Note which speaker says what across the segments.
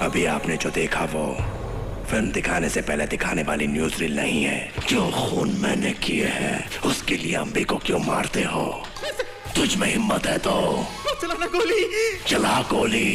Speaker 1: अभी आपने जो देखा वो फिल्म दिखाने से पहले दिखाने वाली न्यूज रील नहीं है। जो खून मैंने किए हैं उसके लिए अम्बी को क्यों मारते हो? तुझ में हिम्मत है तो
Speaker 2: चलाना गोली।
Speaker 1: चला गोली।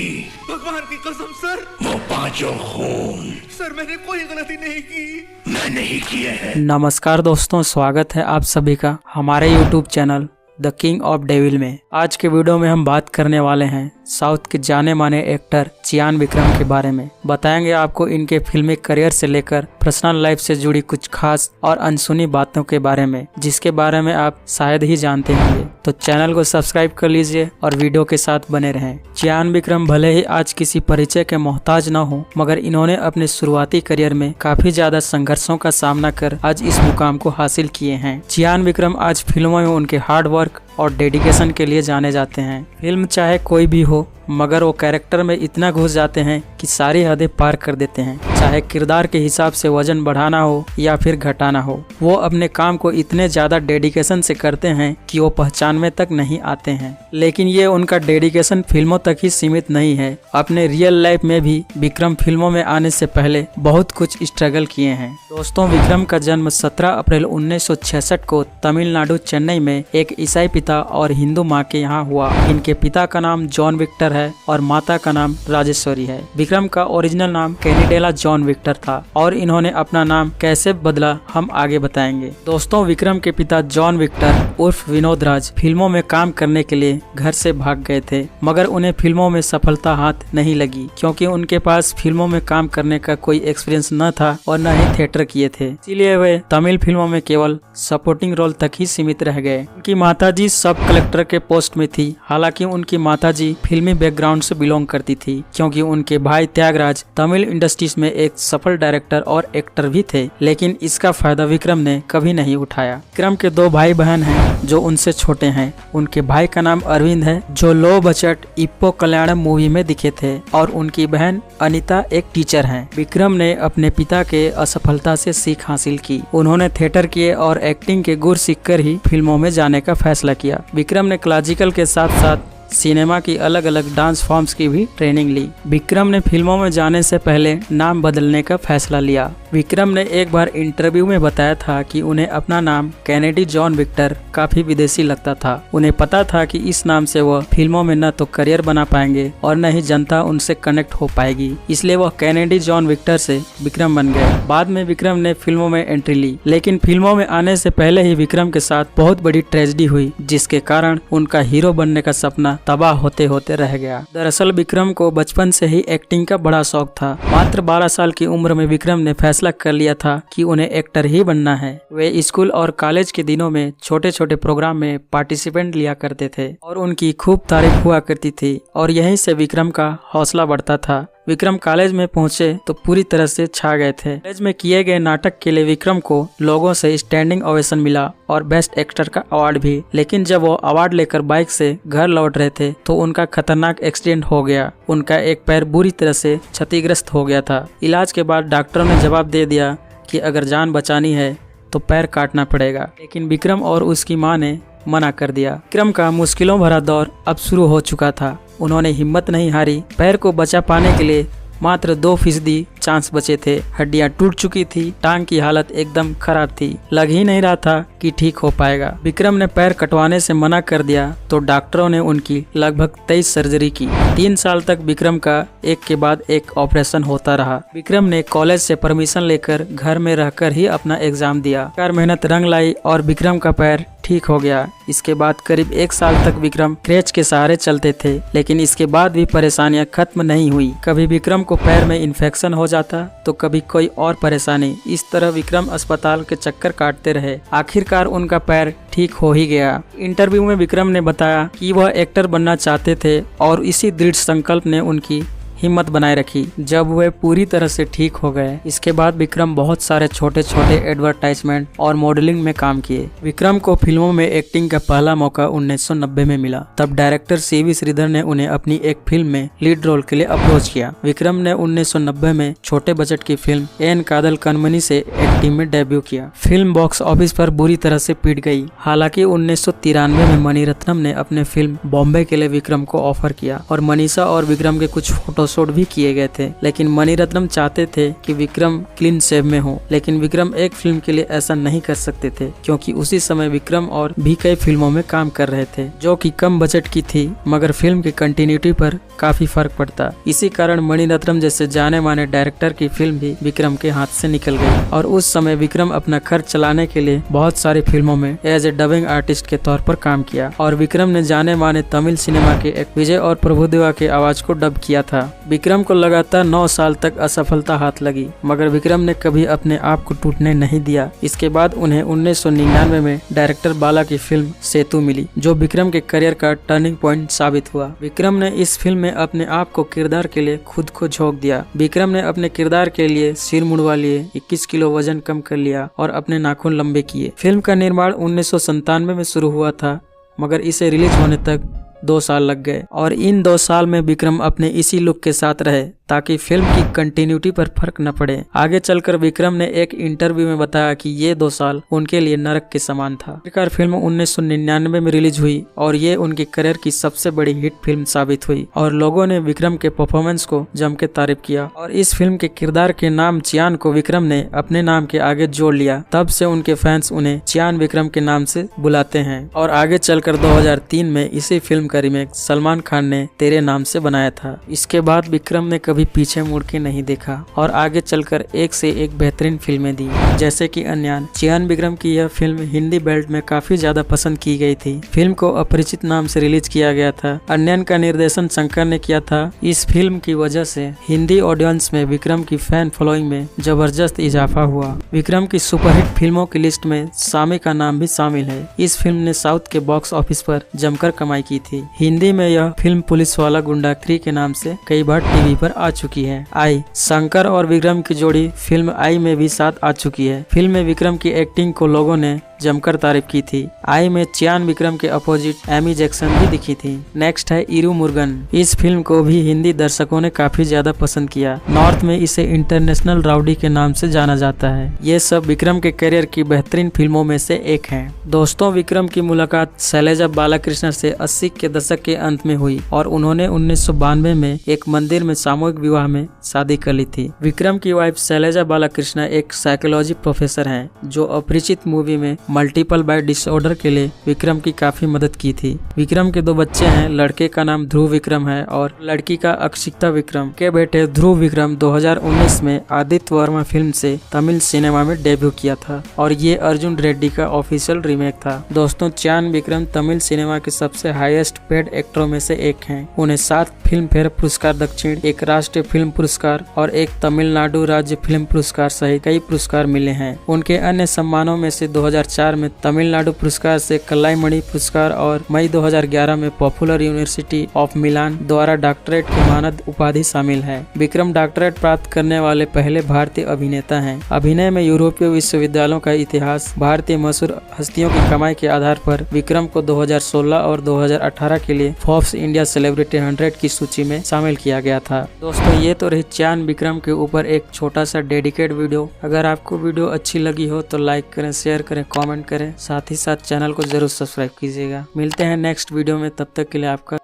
Speaker 2: भगवान की कसम सर,
Speaker 1: वो पांचों खून
Speaker 2: सर मैंने कोई गलती नहीं की।
Speaker 1: मैंने ही किए हैं।
Speaker 3: नमस्कार दोस्तों, स्वागत है आप सभी का हमारे YouTube channel the king of devil में। आज के वीडियो में हम बात करने वाले हैं साउथ के जाने माने एक्टर चियान विक्रम के बारे में। बताएंगे आपको इनके फिल्मी करियर से लेकर पर्सनल लाइफ से जुड़ी कुछ खास और अनसुनी बातों के बारे में, जिसके बारे में आप शायद ही जानते होंगे। तो चैनल को सब्सक्राइब कर लीजिए और वीडियो के साथ बने रहें। चियान विक्रम भले ही आज किसी परिचय के मोहताज न हो, मगर इन्होंने अपने शुरुआती करियर में काफी ज्यादा संघर्षों का सामना कर आज इस मुकाम को हासिल किए हैं। चियान विक्रम आज फिल्मों में उनके हार्ड वर्क और डेडिकेशन के लिए जाने जाते हैं। फिल्म चाहे कोई भी हो, मगर वो कैरेक्टर में इतना घुस जाते हैं कि सारी हदें पार कर देते हैं। चाहे किरदार के हिसाब से वजन बढ़ाना हो या फिर घटाना हो, वो अपने काम को इतने ज्यादा डेडिकेशन से करते हैं कि वो पहचान में तक नहीं आते हैं। लेकिन ये उनका डेडिकेशन फिल्मों तक ही सीमित नहीं है। अपने रियल लाइफ में भी विक्रम फिल्मों में आने से पहले बहुत कुछ स्ट्रगल किए हैं। दोस्तों, विक्रम का जन्म 17 अप्रैल 1966 को तमिलनाडु चेन्नई में एक ईसाई पिता और हिंदू माँ के यहाँ हुआ। इनके पिता का नाम जॉन विक्टर है और माता का नाम राजेश्वरी है। विक्रम का ओरिजिनल नाम कैनिडेला जॉन विक्टर था और इन्होंने अपना नाम कैसे बदला हम आगे बताएंगे। दोस्तों, विक्रम के पिता जॉन विक्टर उर्फ विनोद राज फिल्मों में काम करने के लिए घर से भाग गए थे, मगर उन्हें फिल्मों में सफलता हाथ नहीं लगी क्योंकि उनके पास फिल्मों में काम करने का कोई एक्सपीरियंस न था और न ही थिएटर किए थे। इसीलिए वे तमिल फिल्मों में केवल सपोर्टिंग रोल तक ही सीमित रह गए। उनकी माताजी सब कलेक्टर के पोस्ट में थी। हालांकि उनकी माताजी फिल्मी बैकग्राउंड से बिलोंग करती थी क्योंकि उनके भाई त्यागराज तमिल इंडस्ट्रीज में एक सफल डायरेक्टर और एक्टर भी थे, लेकिन इसका फायदा विक्रम ने कभी नहीं उठाया। विक्रम के 2 भाई बहन हैं जो उनसे छोटे हैं। उनके भाई का नाम अरविंद है जो लो बजट इप्पो कल्याणम मूवी में दिखे थे और उनकी बहन अनीता एक टीचर हैं। विक्रम ने अपने पिता के असफलता से सीख हासिल की। उन्होंने थिएटर किए और एक्टिंग के गुर सीखकर ही फिल्मों में जाने का फैसला किया। विक्रम ने क्लासिकल के साथ साथ सिनेमा की अलग अलग डांस फॉर्म्स की भी ट्रेनिंग ली। विक्रम ने फिल्मों में जाने से पहले नाम बदलने का फैसला लिया। विक्रम ने एक बार इंटरव्यू में बताया था कि उन्हें अपना नाम कैनेडी जॉन विक्टर काफी विदेशी लगता था। उन्हें पता था कि इस नाम से वह फिल्मों में न तो करियर बना पाएंगे और न ही जनता उनसे कनेक्ट हो पाएगी, इसलिए वह कैनेडी जॉन विक्टर से विक्रम बन गए। बाद में विक्रम ने फिल्मों में एंट्री ली, लेकिन फिल्मों में आने से पहले ही विक्रम के साथ बहुत बड़ी ट्रेजेडी हुई, जिसके कारण उनका हीरो बनने का सपना तबाह होते होते रह गया। दरअसल विक्रम को बचपन से ही एक्टिंग का बड़ा शौक था। मात्र 12 साल की उम्र में विक्रम ने फैसला कर लिया था कि उन्हें एक्टर ही बनना है। वे स्कूल और कॉलेज के दिनों में छोटे छोटे प्रोग्राम में पार्टिसिपेंट लिया करते थे और उनकी खूब तारीफ हुआ करती थी और यहीं से विक्रम का हौसला बढ़ता था। विक्रम कॉलेज में पहुंचे तो पूरी तरह से छा गए थे। कॉलेज में किए गए नाटक के लिए विक्रम को लोगों से स्टैंडिंग ओवेशन मिला और बेस्ट एक्टर का अवार्ड भी। लेकिन जब वो अवार्ड लेकर बाइक से घर लौट रहे थे तो उनका खतरनाक एक्सीडेंट हो गया। उनका एक पैर बुरी तरह से क्षतिग्रस्त हो गया था। इलाज के बाद डॉक्टरों ने जवाब दे दिया कि अगर जान बचानी है तो पैर काटना पड़ेगा, लेकिन विक्रम और उसकी माँ ने मना कर दिया। विक्रम का मुश्किलों भरा दौर अब शुरू हो चुका था। उन्होंने हिम्मत नहीं हारी। पैर को बचा पाने के लिए मात्र 2% चांस बचे थे। हड्डियां टूट चुकी थी, टांग की हालत एकदम खराब थी। लग ही नहीं रहा था कि ठीक हो पाएगा। विक्रम ने पैर कटवाने से मना कर दिया तो डॉक्टरों ने उनकी लगभग 23 सर्जरी की। 3 साल तक विक्रम का एक के बाद एक ऑपरेशन होता रहा। विक्रम ने कॉलेज से परमिशन लेकर घर में रहकर ही अपना एग्जाम दिया। मेहनत रंग लाई और विक्रम का पैर ठीक हो गया। इसके बाद करीब 1 साल तक विक्रम क्रेच के सहारे चलते थे, लेकिन इसके बाद भी परेशानियां खत्म नहीं हुई। कभी विक्रम को पैर में इन्फेक्शन हो जाता तो कभी कोई और परेशानी। इस तरह विक्रम अस्पताल के चक्कर काटते रहे। आखिरकार उनका पैर ठीक हो ही गया। इंटरव्यू में विक्रम ने बताया कि वह एक्टर बनना चाहते थे और इसी दृढ़ संकल्प ने उनकी हिम्मत बनाए रखी जब वे पूरी तरह से ठीक हो गए। इसके बाद विक्रम बहुत सारे छोटे छोटे एडवर्टाइजमेंट और मॉडलिंग में काम किए। विक्रम को फिल्मों में एक्टिंग का पहला मौका 1990 में मिला। तब डायरेक्टर सीवी श्रीधर ने उन्हें अपनी एक फिल्म में लीड रोल के लिए अप्रोच किया। विक्रम ने 1990 में छोटे बजट की फिल्म एन कादल कनमनी से एक्टिंग में डेब्यू किया। फिल्म बॉक्स ऑफिस पर बुरी तरह से पिट गई। हालांकि 1993 में मणिरत्नम ने अपने फिल्म बॉम्बे के लिए विक्रम को ऑफर किया और मनीषा और विक्रम के कुछ फोटो शूट भी किए गए थे, लेकिन मणिरत्नम चाहते थे कि विक्रम क्लीन शेव में हो, लेकिन विक्रम एक फिल्म के लिए ऐसा नहीं कर सकते थे क्योंकि उसी समय विक्रम और भी कई फिल्मों में काम कर रहे थे जो कि कम बजट की थी, मगर फिल्म की कंटिन्यूटी पर काफी फर्क पड़ता। इसी कारण मणिरत्नम जैसे जाने माने डायरेक्टर की फिल्म भी विक्रम के हाथ से निकल गई और उस समय विक्रम अपना खर्च चलाने के लिए बहुत सारी फिल्मों में एज ए डबिंग आर्टिस्ट के तौर पर काम किया और विक्रम ने जाने माने तमिल सिनेमा के एक विजय और प्रभुदेवा के आवाज को डब किया था। विक्रम को लगातार 9 साल तक असफलता हाथ लगी, मगर विक्रम ने कभी अपने आप को टूटने नहीं दिया। इसके बाद उन्हें 1999 में डायरेक्टर बाला की फिल्म सेतु मिली, जो विक्रम के करियर का टर्निंग पॉइंट साबित हुआ। विक्रम ने इस फिल्म में अपने आप को किरदार के लिए खुद को झोंक दिया। विक्रम ने अपने किरदार के लिए सिर मुड़वा लिए, 21 किलो वजन कम कर लिया और अपने नाखून लंबे किए। फिल्म का निर्माण 1997 में शुरू हुआ था, मगर इसे रिलीज होने तक 2 साल लग गए और इन 2 साल में विक्रम अपने इसी लुक के साथ रहे ताकि फिल्म की कंटिन्यूटी पर फर्क न पड़े। आगे चलकर विक्रम ने एक इंटरव्यू में बताया कि ये 2 साल उनके लिए नरक के समान था। आखिरकार फिल्म 1999 में रिलीज हुई और ये उनके करियर की सबसे बड़ी हिट फिल्म साबित हुई और लोगों ने विक्रम के परफॉर्मेंस को जम के तारीफ किया और इस फिल्म के किरदार के नाम चियान को विक्रम ने अपने नाम के आगे जोड़ लिया। तब से उनके फैंस उन्हें चियान विक्रम के नाम से बुलाते हैं और आगे चलकर 2003 में इसी फिल्म का रीमेक सलमान खान ने तेरे नाम से बनाया था। इसके बाद विक्रम ने कभी पीछे मुड़ के नहीं देखा और आगे चलकर एक से एक बेहतरीन फिल्में दी, जैसे कि अन्यान। चियान विक्रम की यह फिल्म हिंदी बेल्ट में काफी ज्यादा पसंद की गई थी। फिल्म को अपरिचित नाम से रिलीज किया गया था। अन्यान का निर्देशन शंकर ने किया था। इस फिल्म की वजह से हिंदी ऑडियंस में विक्रम की फैन फॉलोइंग में जबरदस्त इजाफा हुआ। विक्रम की सुपरहिट फिल्मों की लिस्ट में सामी का नाम भी शामिल है। इस फिल्म ने साउथ के बॉक्स ऑफिस पर जमकर कमाई की थी। हिंदी में यह फिल्म पुलिस वाला गुंडा 3 के नाम से कई बार टीवी पर आ चुकी है। आई शंकर और विक्रम की जोड़ी फिल्म आई में भी साथ आ चुकी है। फिल्म में विक्रम की एक्टिंग को लोगों ने जमकर तारीफ की थी। आई में चियान विक्रम के अपोजिट एमी जैक्सन भी दिखी थी। नेक्स्ट है इरू मुरुगन। इस फिल्म को भी हिंदी दर्शकों ने काफी ज्यादा पसंद किया। नॉर्थ में इसे इंटरनेशनल राउडी के नाम से जाना जाता है। ये सब विक्रम के करियर की बेहतरीन फिल्मों में से एक है। दोस्तों, विक्रम की मुलाकात शैलजा बालाकृष्ण से 80 के दशक के अंत में हुई और उन्होंने 1992 में एक मंदिर में सामूहिक विवाह में शादी कर ली थी। विक्रम की वाइफ शैलजा बालाकृष्ण एक साइकोलॉजी प्रोफेसर हैं, जो अपरिचित मूवी में मल्टीपल बाय डिसऑर्डर के लिए विक्रम की काफी मदद की थी। विक्रम के 2 बच्चे हैं। लड़के का नाम ध्रुव विक्रम है और लड़की का अक्षिता विक्रम। के बेटे ध्रुव विक्रम 2019 में आदित्य वर्मा फिल्म से तमिल सिनेमा में डेब्यू किया था और ये अर्जुन रेड्डी का ऑफिशियल रीमेक था। दोस्तों, चियान विक्रम तमिल सिनेमा के सबसे हाईएस्ट पेड एक्टरों में से एक हैं। उन्हें 7 फिल्म फेयर पुरस्कार दक्षिण, 1 राष्ट्रीय फिल्म पुरस्कार और 1 तमिलनाडु राज्य फिल्म पुरस्कार सहित कई पुरस्कार मिले हैं। उनके अन्य सम्मानों में से 2004 में तमिलनाडु पुरस्कार से कलाईमणि पुरस्कार और मई 2011 में पॉपुलर यूनिवर्सिटी ऑफ मिलान द्वारा डॉक्टरेट की मानद उपाधि शामिल है। विक्रम डॉक्टरेट प्राप्त करने वाले पहले भारतीय अभिनेता हैं। अभिनय में यूरोपीय विश्वविद्यालयों का इतिहास। भारतीय मशहूर हस्तियों की कमाई के आधार पर विक्रम को 2016 और 2018 के लिए फोर्ब्स इंडिया सेलिब्रिटी 100 की सूची में शामिल किया गया था। दोस्तों, ये तो रही चियान विक्रम के ऊपर एक छोटा सा डेडिकेट वीडियो। अगर आपको वीडियो अच्छी लगी हो तो लाइक करें, शेयर करें, कमेंट करें, साथ ही साथ चैनल को जरूर सब्सक्राइब कीजिएगा। मिलते हैं नेक्स्ट वीडियो में, तब तक के लिए आपका